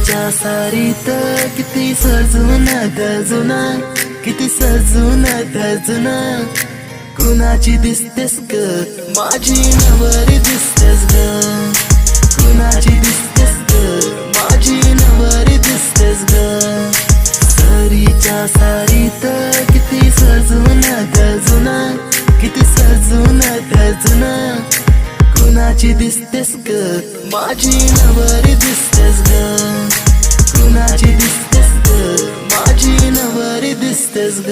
सरीच्या सारीत किती सजून धजून, किती सजून धजून, कुणाची दिसतेस ग माझी नवरी दिसतेस ग, कुणाची दिसतेस ग माझी नवरी दिसतेस ग। सरीच्या सारीत किती सजून धजून, किती सजून धजून, कुणाची दिसतेस ग माझी नवरी दिसतेस ग, कुणाची दिसतेस ग माझी नवरी दिसतेस ग।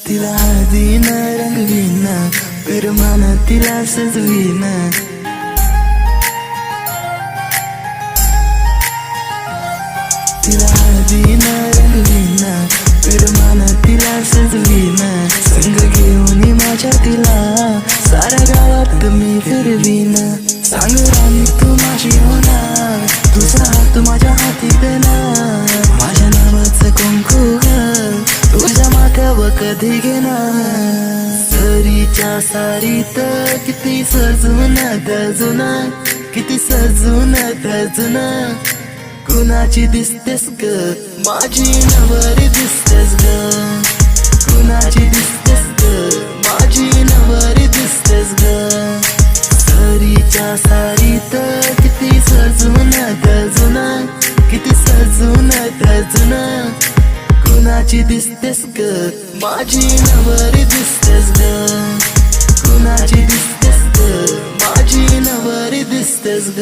तिला हळदीन रंगवीन, पिरमान तिला सजवीन, तिला हळदीन रंगवीन, पिरमान तिला सजवीन, संग घेऊन माझ्या तिला साऱ्या गावात मी फिरवीन। सांग राणी तू माझी होणार, तुझा हात माझ्या हाती देणार, माझ्या नावाचं कुंकू तुझ्या माथ्यावर कधी घेणार। सरीच्या सारीत किती सजून धजून, किती सजून धजून, कुणाची दिसतेस ग माझी नवरी दिसतेस ग, कुणाची दिसतेस ग माझी नवरी दिसतेस ग। सरीच्या सारीत किती सजून धजून, किती सजून धजून, कुणाची दिसतेस ग माझी नवरी दिसतेस ग, कुणाची दिसतेस ग माझी नवरी दिसतेस ग।